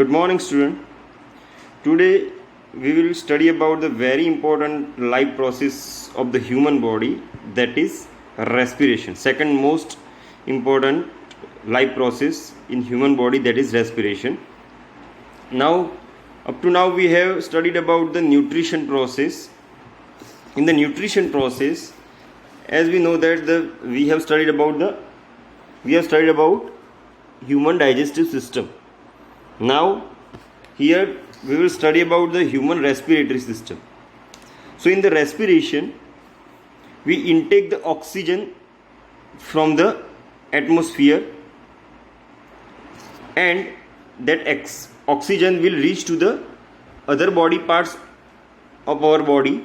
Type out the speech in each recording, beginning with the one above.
Good morning, student. Today we will study about the very important life process of the human body, that is respiration. Second most important life process in human body, that is respiration. Now, up to now we have studied about the nutrition process. In the nutrition process, as we know that we have studied about human digestive system. Now here we will study about the human respiratory system. So in the respiration, we intake the oxygen from the atmosphere, and that oxygen will reach to the other body parts of our body,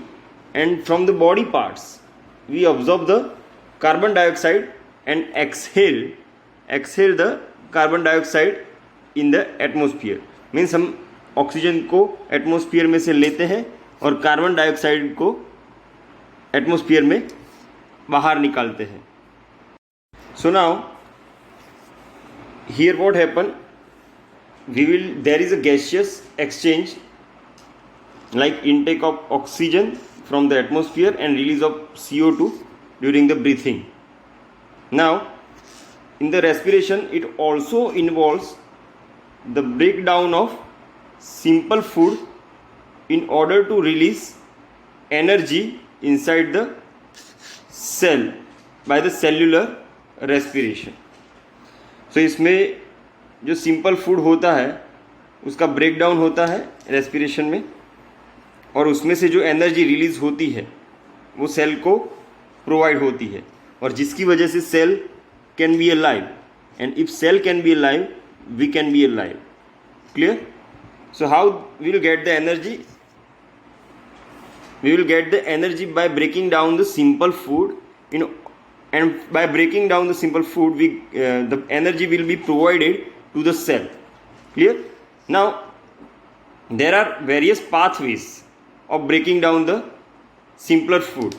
and from the body parts we absorb the carbon dioxide and exhale the carbon dioxide in the atmosphere. Means हम oxygen को atmosphere में से लेते हैं और carbon dioxide को atmosphere में बाहर निकालते हैं. So now here what happen, there is a gaseous exchange like intake of oxygen from the atmosphere and release of CO2 during the breathing. Now in the respiration, it also involves the breakdown of simple food in order to release energy inside the cell by the cellular respiration. So इसमें जो simple food होता है उसका breakdown होता है respiration में, और उसमें से जो एनर्जी रिलीज होती है वो सेल को प्रोवाइड होती है, और जिसकी वजह से cell can be alive, and if cell can be alive, we can be alive. Clear? So how we will get the energy? We will get the energy by breaking down the simple food, and by breaking down the simple food, the energy will be provided to the cell. Clear? Now there are various pathways of breaking down the simpler food.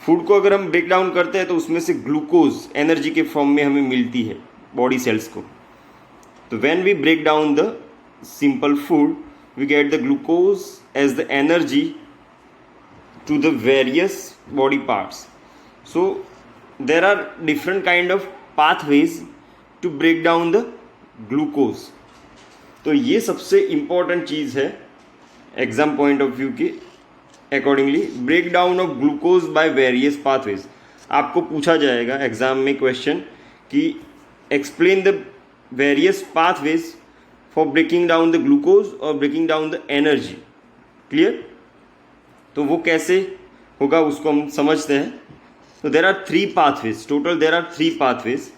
Food को अगर हम break down करते हैं तो उसमें से glucose energy के form में हमें मिलती है बॉडी सेल्स को. तो when we break down the simple food, we get the glucose as the energy to the various body parts. So there are different kind of pathways to break down the glucose. तो ये सबसे important चीज़ है exam point of view के accordingly. Break down of glucose by various pathways. आपको पूछा जाएगा exam में क्वेश्चन कि explain the various pathways for breaking down the glucose और breaking down the energy. Clear? तो वो कैसे होगा उसको हम समझते हैं. तो there are 3 pathways, total there are 3 pathways.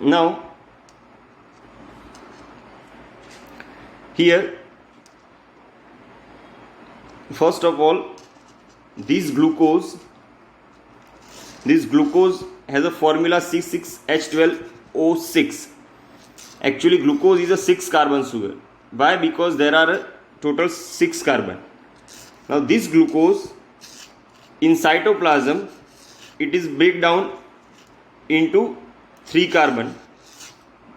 Now here, first of all, this glucose has a formula C6H12O6. Actually glucose is a 6 carbon sugar. Why? Because there are a total 6 carbon. Now this glucose in cytoplasm, it is break down into 3 carbon.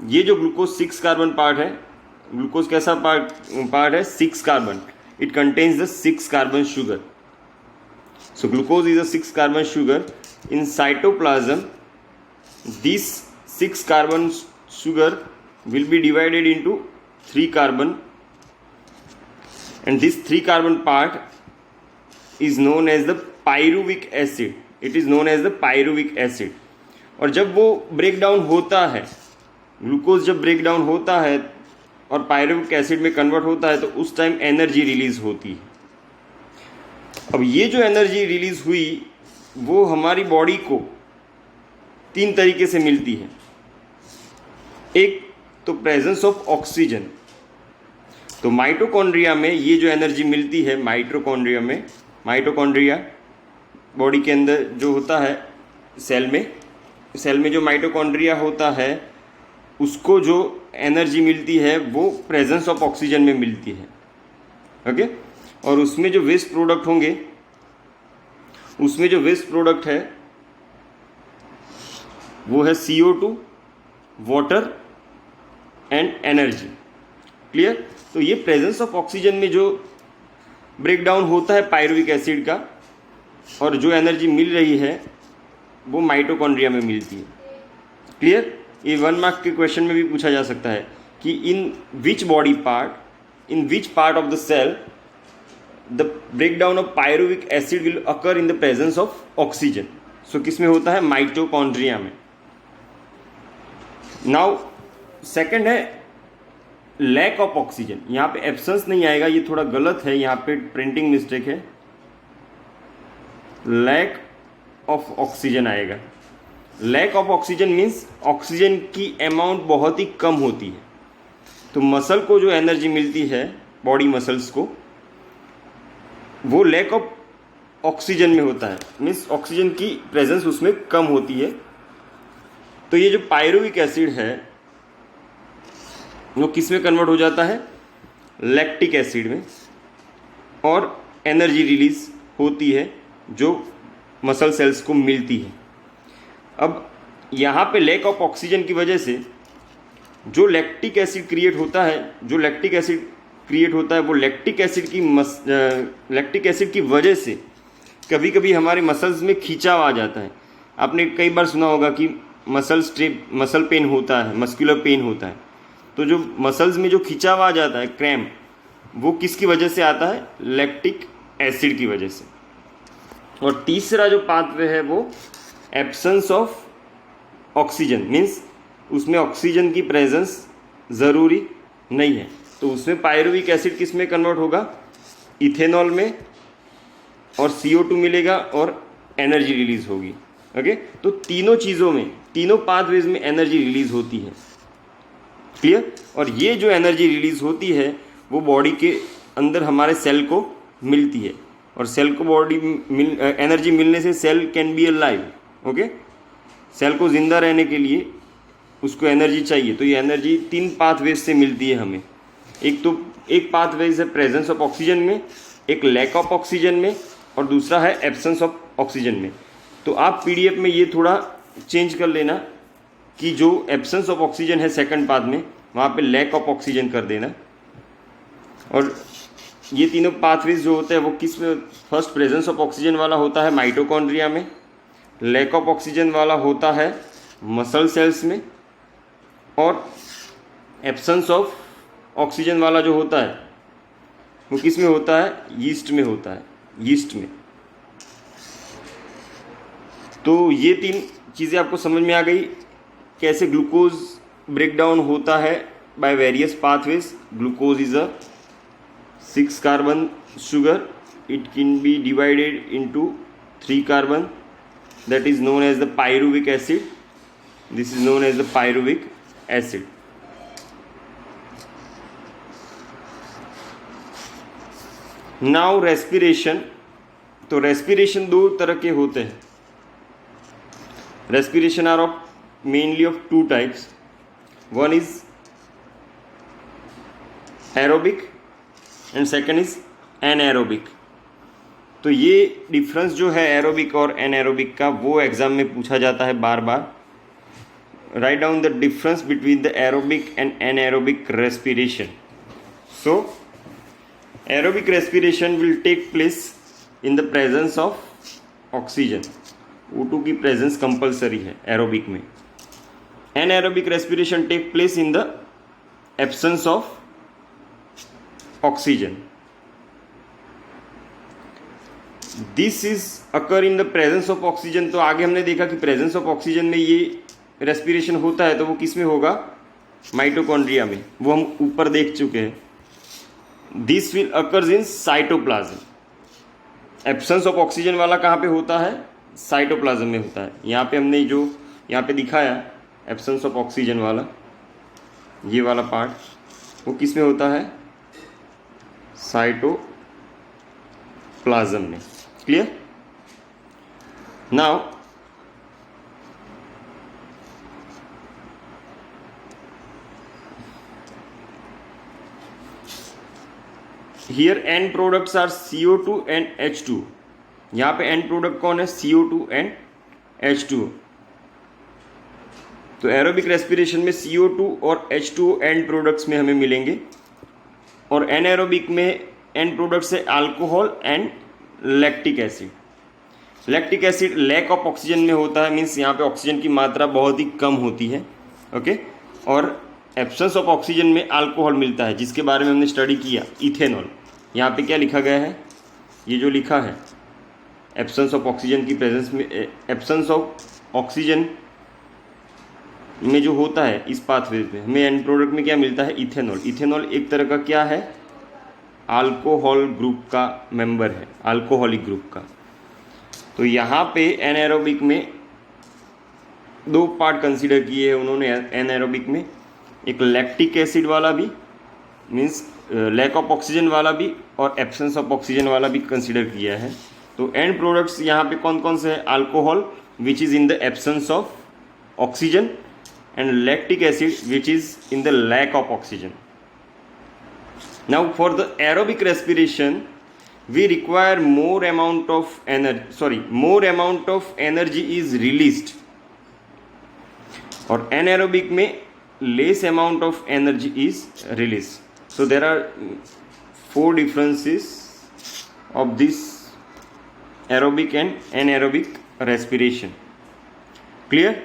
ये जो glucose 6 carbon part है, glucose कैसा part है? 6 carbon. It contains the 6 carbon sugar. So glucose is a 6 carbon sugar. In cytoplasm, this 6 carbon sugar will be divided into 3 carbon, and this 3 carbon part is known as the pyruvic acid. It is known as the pyruvic acid. और जब वो break down होता है, glucose जब break down होता है और pyruvic acid में कन्वर्ट होता है, तो उस टाइम एनर्जी रिलीज होती है. अब ये जो एनर्जी रिलीज हुई वो हमारी बॉडी को 3 तरीके से मिलती है. एक तो प्रेजेंस ऑफ ऑक्सीजन. तो माइटोकॉन्ड्रिया में ये जो एनर्जी मिलती है, माइटोकॉन्ड्रिया बॉडी के अंदर जो होता है सेल में जो माइटोकॉन्ड्रिया होता है उसको जो एनर्जी मिलती है वो प्रेजेंस ऑफ ऑक्सीजन में मिलती है. ओके? और उसमें जो वेस्ट प्रोडक्ट होंगे, उसमें जो वेस्ट प्रोडक्ट है वो है CO2 water and energy. Clear? तो ये प्रेजेंस ऑफ ऑक्सीजन में जो ब्रेक डाउन होता है पायरुविक एसिड का, और जो एनर्जी मिल रही है वो माइटोकॉन्ड्रिया में मिलती है। क्लियर? ये 1 मार्क के क्वेश्चन में भी पूछा जा सकता है कि in which body part, in which part of the cell the breakdown of pyruvic acid will occur in the presence of oxygen. So किस में होता है? माइटोकॉन्ड्रिया में। नाउ सेकंड है लैक ऑफ ऑक्सीजन। यहाँ पे एब्सेंस नहीं आएगा, ये थोड़ा गलत है, यहाँ पे प्रिंटिंग मिस्टेक है, लैक ऑफ ऑक्सीजन आएगा। Lack of oxygen means oxygen की अमाउंट बहुत ही कम होती है। तो मसल को जो एनर्जी मिलती है, बॉडी मसल्स को, वो लैक ऑफ ऑक्सीजन में होता है, मीन्स ऑक्सीजन की प्रेजेंस उसमें कम होती है। तो ये जो पायरुविक एसिड है वो किस में कन्वर्ट हो जाता है? लैक्टिक एसिड में, और एनर्जी रिलीज होती है जो मसल सेल्स को मिलती है। अब यहाँ पे लैक ऑफ ऑक्सीजन की वजह से जो लैक्टिक एसिड क्रिएट होता है, वो लैक्टिक एसिड की वजह से कभी कभी हमारे मसल्स में खिंचाव आ जाता है। आपने कई बार सुना होगा कि मसल पेन होता है, मस्कुलर पेन होता है। तो जो मसल्स में जो खिंचाव आ जाता है, क्रैम्प, वो किसकी वजह से आता है? लैक्टिक एसिड की वजह से। और तीसरा जो पाथवे है वो एब्सेंस ऑफ ऑक्सीजन, मीन्स उसमें ऑक्सीजन की प्रेजेंस ज़रूरी नहीं है। तो उसमें पायरुविक एसिड किस में कन्वर्ट होगा? इथेनॉल में, और CO2 मिलेगा और एनर्जी रिलीज होगी। ओके, तो तीनों चीज़ों में, तीनों पाथवेज में एनर्जी रिलीज होती है। क्लियर? और ये जो एनर्जी रिलीज होती है वो बॉडी के अंदर हमारे सेल को मिलती है, और सेल को एनर्जी मिलने से cell can be alive. Okay, cell को जिंदा रहने के लिए उसको एनर्जी चाहिए। तो ये एनर्जी 3 पाथवेज से मिलती है हमें। एक पाथवेज है प्रेजेंस ऑफ ऑक्सीजन में, एक लैक ऑफ ऑक्सीजन में, और दूसरा है एब्सेंस ऑफ ऑक्सीजन में। तो आप PDF में ये थोड़ा चेंज कर लेना कि जो एब्सेंस ऑफ ऑक्सीजन है सेकंड पाथ में, वहाँ पे लैक ऑफ ऑक्सीजन कर देना। और ये तीनों पाथवेज जो होते हैं वो किस में? फर्स्ट प्रेजेंस ऑफ ऑक्सीजन वाला होता है माइटोकॉन्ड्रिया में, लैक ऑफ ऑक्सीजन वाला होता है मसल सेल्स में, और एब्सेंस ऑफ ऑक्सीजन वाला जो होता है वो किस में होता है? यीस्ट में होता है, यीस्ट में। तो ये 3 चीज़ें आपको समझ में आ गई, कैसे ग्लूकोज ब्रेकडाउन होता है bye various pathways. Glucose is a 6 carbon sugar, it can be divided into 3 carbon, that is known as the pyruvic acid. This is known as the pyruvic acid. Now respiration. तो respiration 2 तरह के होते हैं। Respiration are of mainly of 2 types. One is aerobic and second is anaerobic. तो ये difference जो है aerobic और एनएरोबिक का, वो एग्जाम में पूछा जाता है बार बार। Write down the difference between the aerobic and anaerobic respiration. So aerobic respiration will take place in the presence of oxygen. O2 की प्रेजेंस कंपलसरी है एरोबिक में। Anaerobic respiration take place in the absence of oxygen. This is occur in the presence of oxygen. तो आगे हमने देखा कि presence of oxygen में ये रेस्पिरेशन होता है, तो वो किस में होगा? माइटोकॉन्ड्रिया में, वो हम ऊपर देख चुके हैं। This will occurs in cytoplasm. Absence of oxygen वाला कहाँ पे होता है? साइटोप्लाज्म में होता है। यहाँ पे हमने जो यहाँ पे दिखाया एब्सेंस ऑफ ऑक्सीजन वाला, ये वाला पार्ट, वो किस में होता है? साइटोप्लाज्म में। Clear? Now here end products are CO2 and H2। यहाँ पे एंड प्रोडक्ट कौन है? CO2 and H2। तो एरोबिक रेस्पिरेशन में CO2 और H2O एंड प्रोडक्ट्स में हमें मिलेंगे, और एनएरोबिक में एंड प्रोडक्ट्स है alcohol and lactic acid. Lactic acid lack of oxygen में होता है, मीन्स यहाँ पे ऑक्सीजन की मात्रा बहुत ही कम होती है, ओके। और एब्सेंस ऑफ ऑक्सीजन में अल्कोहल मिलता है, जिसके बारे में हमने स्टडी किया, इथेनॉल। यहाँ पे क्या लिखा गया है, ये जो लिखा है एब्सेंस ऑफ ऑक्सीजन की प्रेजेंस में, एब्सेंस ऑफ ऑक्सीजन में जो होता है इस पाथवे में हमें एंड प्रोडक्ट में क्या मिलता है, इथेनॉल। इथेनॉल एक तरह का क्या है, अल्कोहल ग्रुप का मेंबर है, अल्कोहलिक ग्रुप का। तो यहाँ पे एनएरोबिक में दो पार्ट कंसीडर किए हैं उन्होंने एनएरोबिक में, एक लैक्टिक एसिड वाला भी, मीन्स लैक ऑफ ऑक्सीजन वाला भी, और एब्सेंस ऑफ ऑक्सीजन वाला भी कंसीडर किया है। तो एंड प्रोडक्ट्स यहाँ पे कौन कौन से हैं, alcohol which is in the absence of oxygen, and lactic acid which is in the lack of oxygen. Now for the aerobic respiration we require more amount of energy is released, और anaerobic में less amount of energy is released. So there are 4 differences of this aerobic and anaerobic respiration. Clear?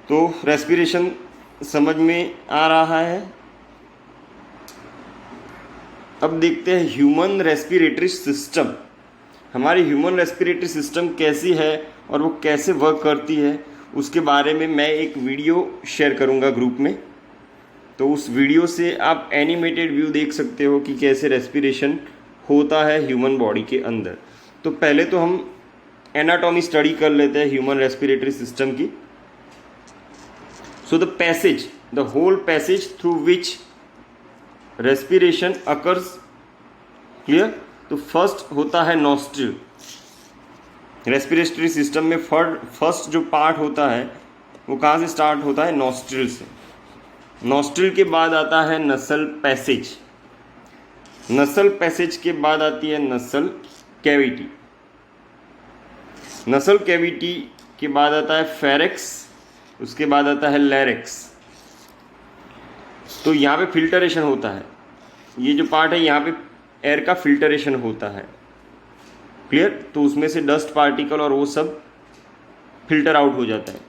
तो respiration समझ में आ रहा है। अब देखते हैं ह्यूमन रेस्पिरेटरी सिस्टम। हमारी ह्यूमन रेस्पिरेटरी सिस्टम कैसी है और वो कैसे वर्क करती है, उसके बारे में मैं एक वीडियो शेयर करूंगा ग्रुप में। तो उस वीडियो से आप एनिमेटेड व्यू देख सकते हो कि कैसे रेस्पिरेशन होता है ह्यूमन बॉडी के अंदर। तो पहले तो हम एनाटॉमी स्टडी कर लेते हैं ह्यूमन रेस्पिरेटरी सिस्टम की। So the whole passage through which respiration occurs, clear? तो फर्स्ट होता है नॉस्ट्रिल। रेस्पिरेटरी सिस्टम में फर्स्ट जो पार्ट होता है वो कहाँ से स्टार्ट होता है, नॉस्ट्रिल से। नॉस्ट्रिल के बाद आता है नसल पैसेज, नसल पैसेज के बाद आती है नसल कैविटी, नसल कैविटी के बाद आता है फेरेक्स, उसके बाद आता है लैरिक्स। तो यहाँ पे फिल्टरेशन होता है, ये जो पार्ट है यहाँ पे एयर का फिल्टरेशन होता है, क्लियर? तो उसमें से डस्ट पार्टिकल और वो सब फिल्टर आउट हो जाता है।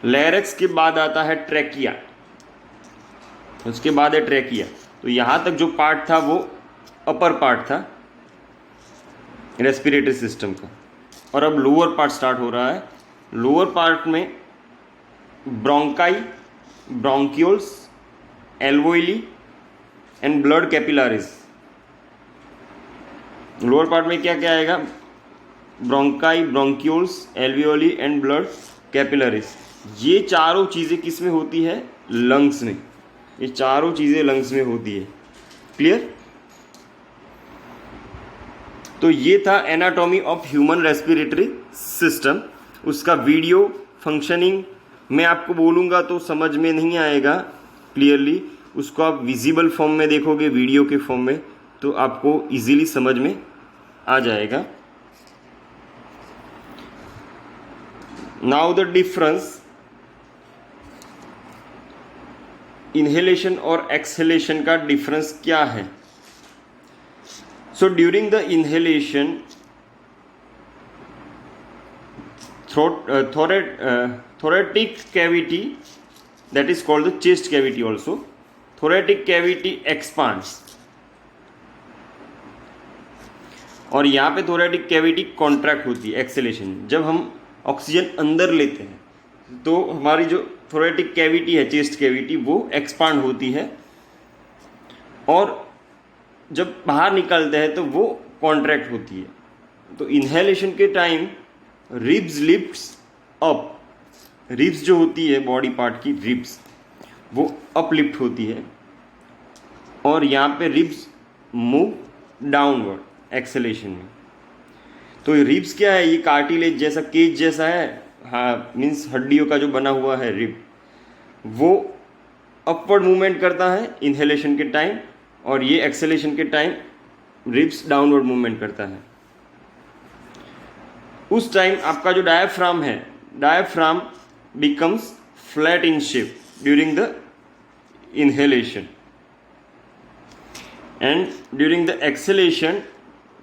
लैरिक्स के बाद आता है ट्रैकिया, उसके बाद है ट्रैकिया। तो यहाँ तक जो पार्ट था वो अपर पार्ट था रेस्पिरेटरी सिस्टम का, और अब लोअर पार्ट स्टार्ट हो रहा है। लोअर पार्ट में bronchi, bronchioles, alveoli and blood capillaries. Lower part में क्या क्या आएगा, bronchi, bronchioles, alveoli and blood capillaries. ये चारों चीज़ें किस में होती है, लंग्स में। ये चारों चीज़ें लंग्स में होती है, क्लियर? तो ये था anatomy of human respiratory system. उसका वीडियो फंक्शनिंग मैं आपको बोलूँगा तो समझ में नहीं आएगा क्लियरली, उसको आप विजिबल फॉर्म में देखोगे, वीडियो के फॉर्म में, तो आपको इजीली समझ में आ जाएगा। नाउ द डिफरेंस इनहेलेशन और एक्सहेलेशन का डिफरेंस क्या है। So during the inhalation thoracic cavity, that is called the chest cavity also, thoracic cavity expands, और यहाँ पे thoracic cavity contract होती है एक्सेलेशन। जब हम ऑक्सीजन अंदर लेते हैं तो हमारी जो thoracic cavity है, चेस्ट कैविटी, वो एक्सपांड होती है, और जब बाहर निकलते हैं तो वो कॉन्ट्रैक्ट होती है। तो इनहेलेशन के time ribs lifts up, ribs जो होती है बॉडी पार्ट की, रिब्स वो अप लिफ्ट होती है, और यहाँ पे रिब्स मूव डाउनवर्ड एक्सेलेशन में। तो रिब्स क्या है, ये कार्टिलेज जैसा, केज जैसा है, हाँ, मीन्स हड्डियों का जो बना हुआ है रिब, वो अपवर्ड मूवमेंट करता है इनहेलेशन के टाइम, और ये एक्सेलेशन के टाइम रिब्स डाउनवर्ड मूवमेंट करता है। उस टाइम आपका जो डायफ्राम है, diaphragm becomes flat in shape during the inhalation, and during the exhalation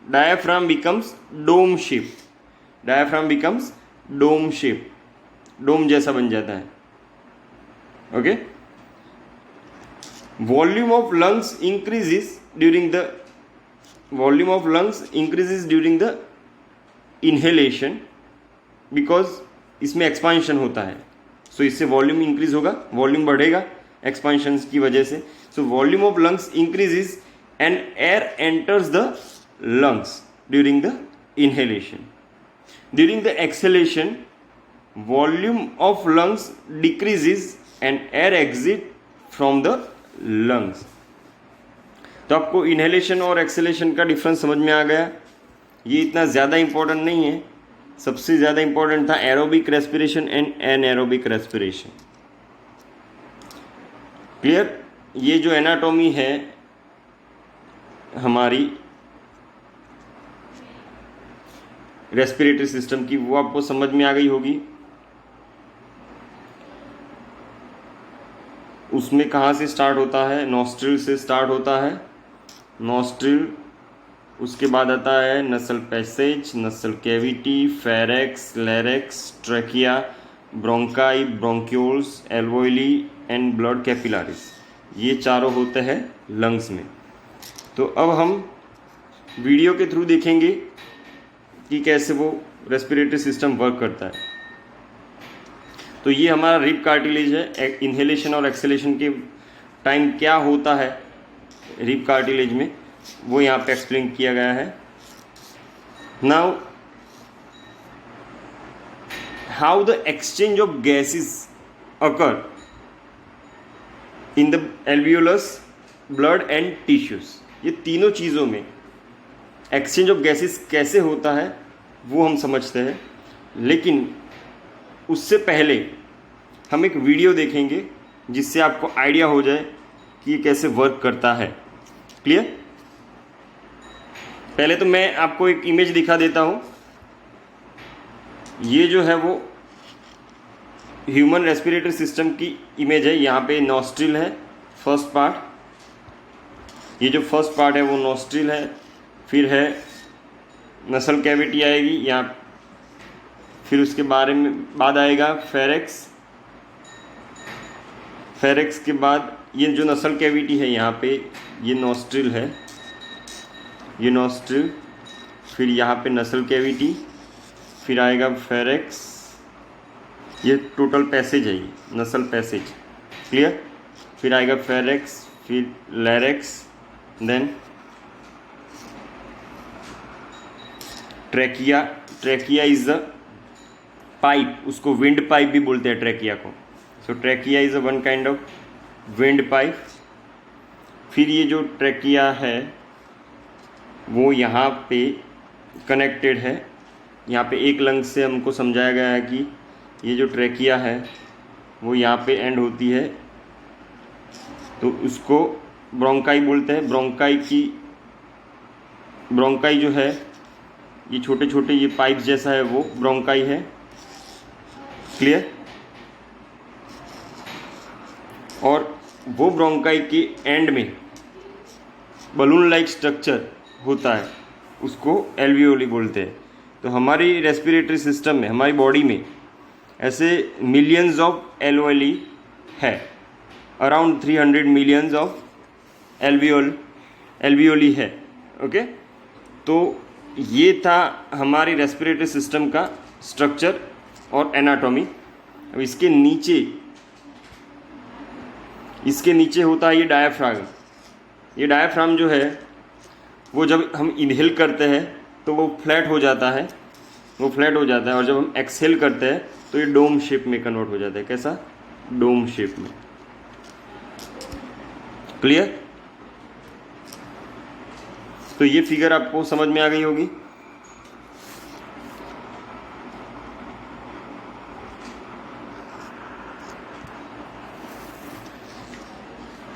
diaphragm becomes dome shape. Diaphragm becomes dome shape, डोम जैसा बन जाता है. Okay. Volume of lungs increases during the inhalation because इसमें expansion होता है. सो इससे volume increase होगा, volume बढ़ेगा एक्सपांशन की वजह से. So volume of lungs increases and air enters the lungs during the inhalation. During the exhalation volume of lungs decreases and air exit from the lungs. तो आपको इनहेलेशन और exhalation का difference समझ में आ गया. ये इतना ज़्यादा इंपॉर्टेंट नहीं है. सबसे ज़्यादा इंपॉर्टेंट था aerobic respiration and anaerobic respiration. Clear. ये जो एनाटॉमी है हमारी रेस्पिरेटरी सिस्टम की, वो आपको समझ में आ गई होगी. उसमें कहाँ से स्टार्ट होता है? नॉस्ट्रिल से स्टार्ट होता है. नॉस्ट्रिल, उसके बाद आता है nasal passage, nasal cavity, pharynx, larynx, trachea, bronchi, bronchioles, alveoli and blood capillaries. ये चारों होते हैं लंग्स में. तो अब हम वीडियो के थ्रू देखेंगे कि कैसे वो रेस्पिरेटरी सिस्टम वर्क करता है. तो ये हमारा रिब कार्टिलेज है. इनहेलेशन और एक्सहेलेशन के टाइम क्या होता है रिब कार्टिलेज में, वो यहाँ पे एक्सप्लेन किया गया है. Now how the exchange of gases occur in the alveolus, blood and tissues. ये तीनों चीज़ों में एक्सचेंज ऑफ गैसेस कैसे होता है वो हम समझते हैं. लेकिन उससे पहले हम एक वीडियो देखेंगे जिससे आपको आइडिया हो जाए कि ये कैसे वर्क करता है. क्लियर. पहले तो मैं आपको एक इमेज दिखा देता हूँ. ये जो है वो ह्यूमन रेस्पिरेटरी सिस्टम की इमेज है. यहाँ पे नॉस्ट्रिल है फर्स्ट पार्ट. ये जो फर्स्ट पार्ट है वो नॉस्ट्रिल है. फिर है नसल कैविटी आएगी यहाँ. फिर उसके बाद आएगा फेरेक्स. फेरेक्स के बाद ये जो नसल कैविटी है यहाँ पे, ये नॉस्ट्रिल है, ये नॉस्ट्रिल. फिर यहाँ पे नसल कैविटी, फिर आएगा फेरेक्स. ये टोटल पैसेज है, ये नसल पैसेज. क्लियर. फिर आएगा फेरेक्स, फिर larynx, then trachea. Trachea is the pipe, उसको विंड पाइप भी बोलते हैं ट्रैकिया को. So trachea is a one kind of wind pipe. फिर ये जो ट्रैकिया है वो यहाँ पे कनेक्टेड है. यहाँ पे एक लंग से हमको समझाया गया है कि ये जो ट्रैकिया है वो यहाँ पे एंड होती है, तो उसको ब्रोंकाई बोलते हैं. ब्रोंकाई जो है ये छोटे छोटे ये पाइप जैसा है, वो ब्रोंकाई है. क्लियर. और वो ब्रोंकाई के एंड में बलून लाइक स्ट्रक्चर होता है, उसको एल्वियोली बोलते हैं. तो हमारी रेस्पिरेटरी सिस्टम में, हमारी बॉडी में ऐसे मिलियंस ऑफ एल्वियोली है. अराउंड 300 मिलियंस ऑफ एल्वियोली है. ओके. तो ये था हमारी रेस्पिरेटरी सिस्टम का स्ट्रक्चर और एनाटॉमी. अब इसके नीचे होता है ये डायाफ्राम. ये डायाफ्राम जो है वो जब हम इनहेल करते हैं तो वो फ्लैट हो जाता है, और जब हम एक्सहेल करते हैं तो ये डोम शेप में कन्वर्ट हो जाता है. कैसा? डोम शेप में. क्लियर. तो ये फिगर आपको समझ में आ गई होगी.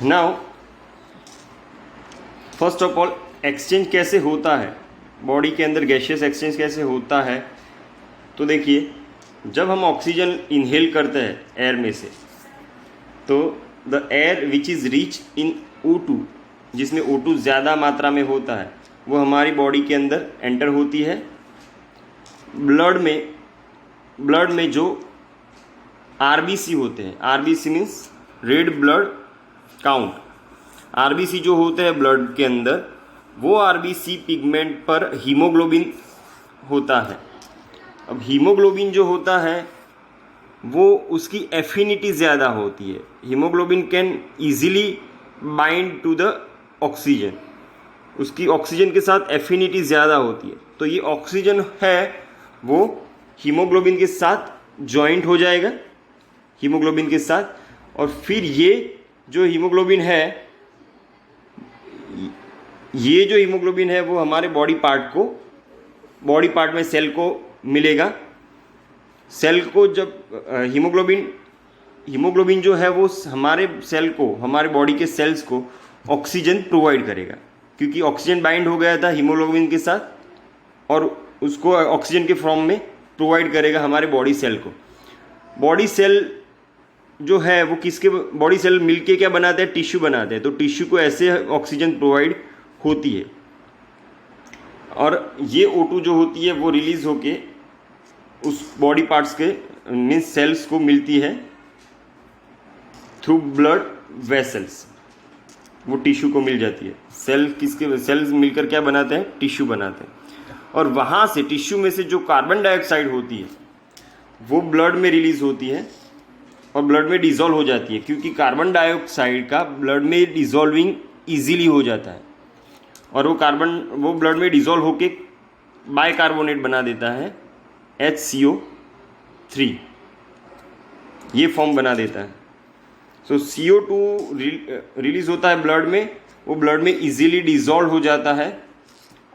Now first of all exchange कैसे होता है बॉडी के अंदर, गैसियस एक्सचेंज कैसे होता है. तो देखिए जब हम ऑक्सीजन इनहेल करते हैं एयर में से, तो the air which is rich in O2, जिसमें O2 ज़्यादा मात्रा में होता है, वो हमारी बॉडी के अंदर एंटर होती है। ब्लड में जो RBC होते हैं, RBC means red blood count, RBC जो होते हैं ब्लड के अंदर, वो RBC पिगमेंट पर हीमोग्लोबिन होता है। अब हीमोग्लोबिन जो होता है वो उसकी एफिनिटी ज़्यादा होती है। Haemoglobin can easily bind to the oxygen, उसकी ऑक्सीजन के साथ एफिनिटी ज़्यादा होती है। तो ये ऑक्सीजन है वो हीमोग्लोबिन के साथ जॉइंट हो जाएगा, हीमोग्लोबिन के साथ, और फिर ये जो हीमोग्लोबिन है वो हमारे बॉडी पार्ट में सेल को मिलेगा। सेल को जब हीमोग्लोबिन जो है वो हमारे सेल को, हमारे बॉडी के सेल्स को ऑक्सीजन प्रोवाइड करेगा, क्योंकि ऑक्सीजन बाइंड हो गया था हीमोग्लोबिन के साथ, और उसको ऑक्सीजन के फॉर्म में प्रोवाइड करेगा हमारे बॉडी सेल को। बॉडी सेल जो है वो बॉडी सेल मिलके क्या बनाते हैं? टिश्यू बनाते हैं। तो टिश्यू को ऐसे ऑक्सीजन प्रोवाइड होती है, और ये O2 जो होती है वो रिलीज होके उस बॉडी पार्ट्स के मीन्स सेल्स को मिलती है थ्रू ब्लड वेसल्स, वो टिश्यू को मिल जाती है। सेल्स मिलकर क्या बनाते हैं? टिश्यू बनाते हैं। और वहाँ से टिश्यू में से जो कार्बन डाइऑक्साइड होती है वो ब्लड में रिलीज होती है और ब्लड में डिज़ोल्व हो जाती है, क्योंकि कार्बन डाइऑक्साइड का ब्लड में डिज़ोल्विंग ईजीली हो जाता है, और वो ब्लड में डिज़ोल्व होके बाइकार्बोनेट बना देता है, HCO3 ये फॉर्म बना देता है। सो CO2 रिलीज होता है ब्लड में, वो ब्लड में इजीली डिज़ोल्व हो जाता है,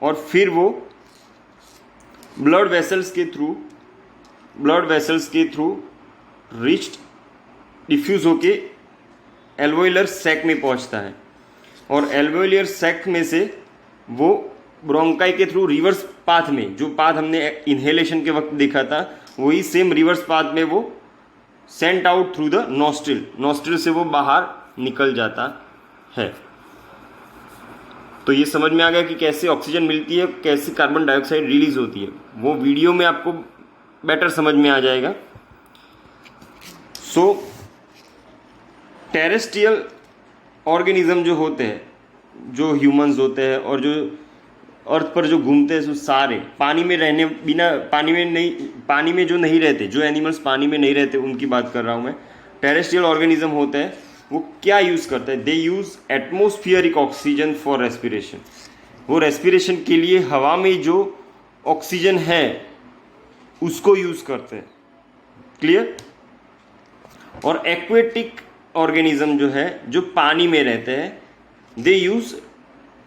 और फिर वो ब्लड वेसल्स के थ्रू रिच्ड डिफ्यूज़ होके एल्वोइलर सैक में पहुंचता है, और एल्वोइलर सैक में से वो ब्रोंकाई के थ्रू रिवर्स पाथ में, जो पाथ हमने इनहेलेशन के वक्त देखा था, वही सेम रिवर्स पाथ में वो sent out through the nostril से वो बाहर निकल जाता है। तो ये समझ में आ गया कि कैसे ऑक्सीजन मिलती है, कैसे कार्बन डाइऑक्साइड रिलीज होती है। वो वीडियो में आपको बेटर समझ में आ जाएगा। सो टेरेस्ट्रियल ऑर्गेनिज्म जो होते हैं, जो ह्यूमंस होते हैं और जो अर्थ पर जो घूमते हैं, सारे पानी में जो नहीं रहते, जो एनिमल्स पानी में नहीं रहते उनकी बात कर रहा हूँ मैं। टेरेस्ट्रियल ऑर्गेनिज्म होते हैं, वो क्या यूज़ करते हैं? They use atmospheric oxygen for respiration. वो रेस्पिरेशन के लिए हवा में जो ऑक्सीजन है उसको यूज़ करते हैं। क्लियर? और एक्वेटिक ऑर्गेनिज्म जो है, जो पानी में रहते हैं, they use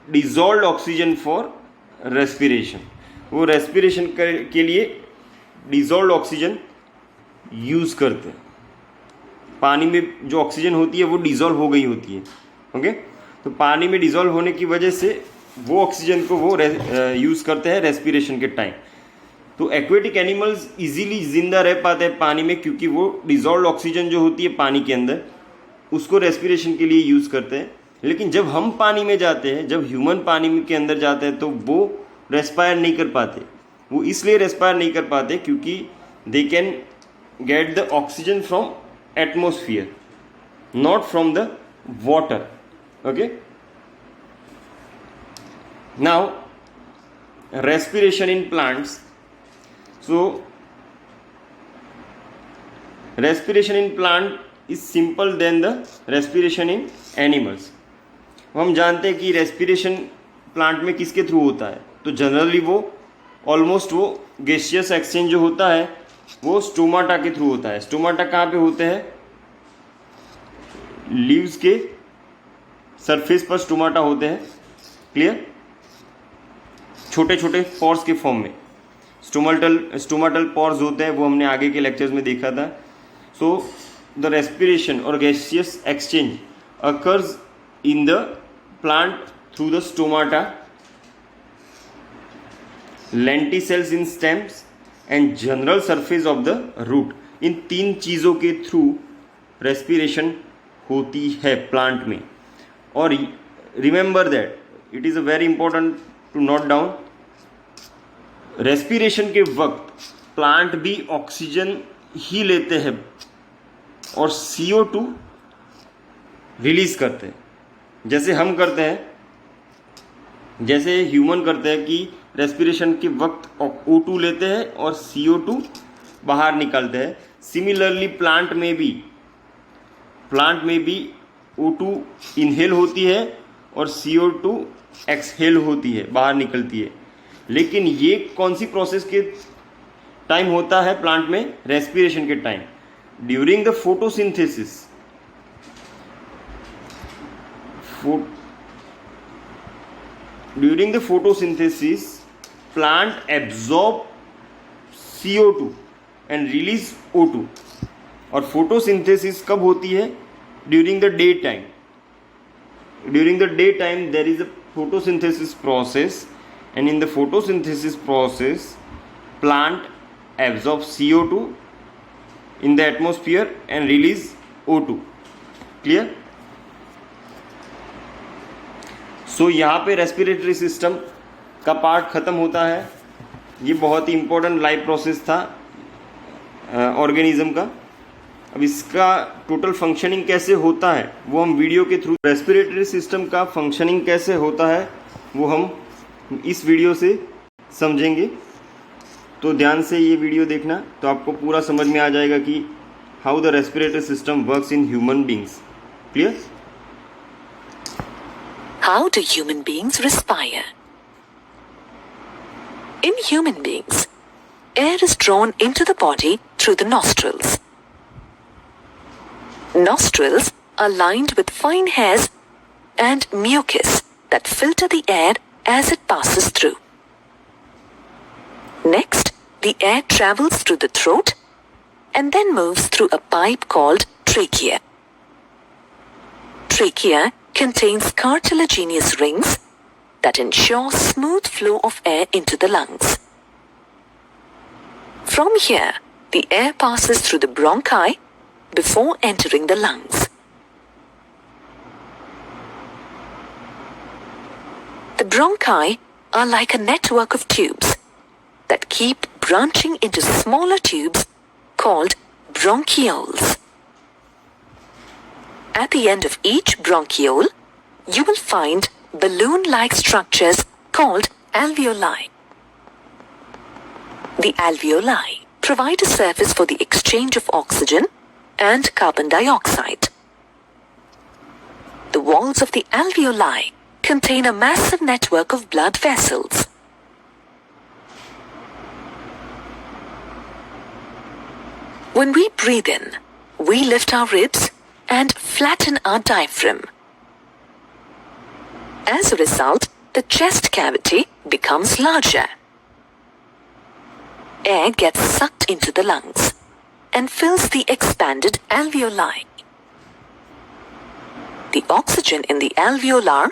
dissolved oxygen for respiration. वो रेस्पिरेशन के लिए डिजॉल्व्ड ऑक्सीजन यूज़ करते हैं। पानी में जो ऑक्सीजन होती है वो डिजॉल्व हो गई होती है। ओके, तो पानी में डिजॉल्व होने की वजह से वो ऑक्सीजन को वो यूज़ करते हैं रेस्पिरेशन के टाइम। तो एक्वेटिक एनिमल्स इजीली जिंदा रह पाते हैं पानी में, क्योंकि वो डिजॉल्व ऑक्सीजन जो होती है पानी के अंदर उसको रेस्पिरेशन के लिए यूज़ करते हैं। लेकिन जब हम पानी में जाते हैं, जब ह्यूमन पानी के अंदर जाते हैं, तो वो रेस्पायर नहीं कर पाते। वो इसलिए रेस्पायर नहीं कर पाते क्योंकि they can get the oxygen from atmosphere, not from the water. Okay, now respiration in plants. So respiration in plant is simple than the respiration in animals. हम जानते हैं कि रेस्पिरेशन प्लांट में किसके थ्रू होता है, तो जनरली वो ऑलमोस्ट वो गैसियस एक्सचेंज जो होता है वो स्टोमाटा के थ्रू होता है। स्टोमाटा कहाँ पे होते हैं? लीव्स के सरफेस पर स्टोमाटा होते हैं। क्लियर? छोटे छोटे पॉर्स के फॉर्म में स्टोमाटल पॉर्स होते हैं, वो हमने आगे के लेक्चर्स में देखा था। सो द रेस्पिरेशन और gaseous exchange occurs in the plant through the stomata, lenticels in stems and general surface of the root. इन 3 चीज़ों के थ्रू रेस्पिरेशन होती है प्लांट में। और remember that it is a very important to note down, respiration के वक्त plant भी ऑक्सीजन ही लेते हैं और CO2 रिलीज करते हैं, जैसे हम करते हैं, जैसे ह्यूमन करते हैं कि रेस्पिरेशन के वक्त O2 लेते हैं और CO2 बाहर निकालते हैं। सिमिलरली प्लांट में भी O2 इनहेल होती है और CO2 एक्सहेल होती है, बाहर निकलती है। लेकिन ये कौन सी प्रोसेस के टाइम होता है प्लांट में? रेस्पिरेशन के time, during the photosynthesis. During the photosynthesis plant absorb CO2 and release O2। और फोटोसिंथेसिस कब होती है? During the day time. During the daytime there is a photosynthesis process, and in the photosynthesis process plant absorbs CO2 in the atmosphere and release O2. Clear? So यहाँ पे respiratory system का part ख़त्म होता है। ये बहुत ही important life process था organism का। अब इसका टोटल फंक्शनिंग कैसे होता है वो हम वीडियो के थ्रू, रेस्पिरेटरी सिस्टम का फंक्शनिंग कैसे होता है वो हम इस वीडियो से समझेंगे। तो ध्यान से ये वीडियो देखना, तो आपको पूरा समझ में आ जाएगा कि how the respiratory system works in human beings. Clear? How do human beings respire? In human beings, air is drawn into the body through the nostrils. Nostrils are lined with fine hairs and mucus that filter the air as it passes through. Next, the air travels through the throat and then moves through a pipe called trachea. Trachea contains cartilaginous rings that ensure smooth flow of air into the lungs. From here, the air passes through the bronchi before entering the lungs. The bronchi are like a network of tubes that keep branching into smaller tubes called bronchioles. At the end of each bronchiole, you will find balloon-like structures called alveoli. The alveoli provide a surface for the exchange of oxygen and carbon dioxide. The walls of the alveoli contain a massive network of blood vessels. When we breathe in, we lift our ribs and flatten our diaphragm. As a result, the chest cavity becomes larger. Air gets sucked into the lungs and fills the expanded alveoli. The oxygen in the alveolar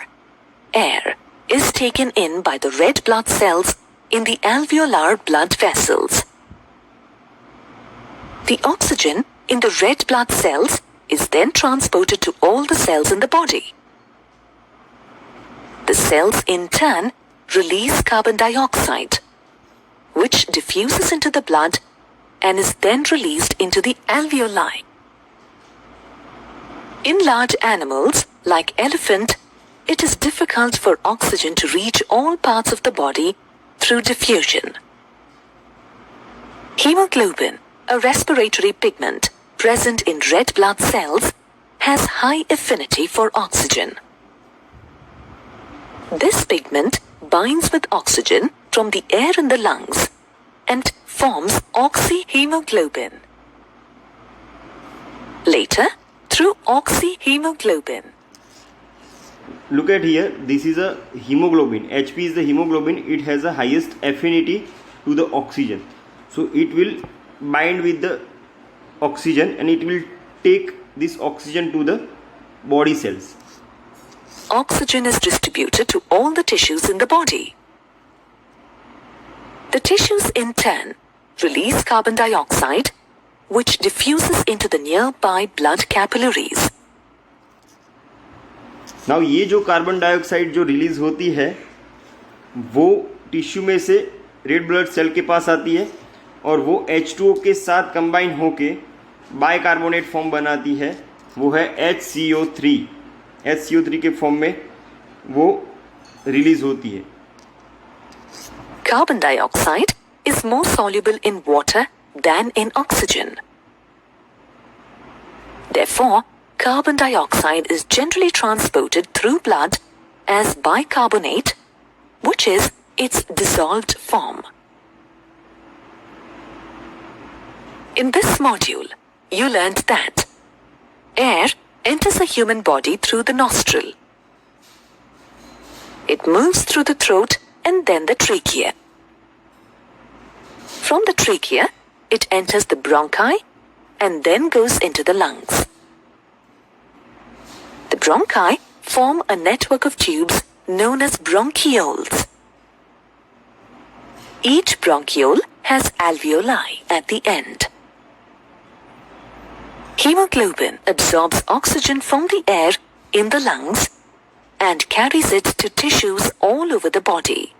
air is taken in by the red blood cells in the alveolar blood vessels. The oxygen in the red blood cells is then transported to all the cells in the body. The cells in turn release carbon dioxide, which diffuses into the blood and is then released into the alveoli. In large animals like elephant, it is difficult for oxygen to reach all parts of the body through diffusion. Hemoglobin, a respiratory pigment present in red blood cells, has high affinity for oxygen. This pigment binds with oxygen from the air in the lungs and forms oxyhemoglobin. Later, through oxyhemoglobin, look at here, this is a hemoglobin. Hp is the hemoglobin. It has the highest affinity to the oxygen, so it will bind with the oxygen and it will take this oxygen to the body cells. Oxygen is distributed to all the tissues in the body. The tissues in turn release carbon dioxide, which diffuses into the nearby blood capillaries. Now ये जो carbon dioxide जो release होती है वो tissue में से red blood cell के पास आती है और वो H2O के साथ कंबाइन होके बाइकार्बोनेट फॉर्म बनाती है, वो है HCO3. HCO3 के फॉर्म में वो रिलीज होती है. Carbon dioxide is more soluble in water than in oxygen. Therefore, carbon dioxide is generally transported through blood as bicarbonate, which is its dissolved form. In this module, you learned that air enters a human body through the nostril. It moves through the throat and then the trachea. From the trachea, it enters the bronchi and then goes into the lungs. The bronchi form a network of tubes known as bronchioles. Each bronchiole has alveoli at the end. Hemoglobin absorbs oxygen from the air in the lungs and carries it to tissues all over the body.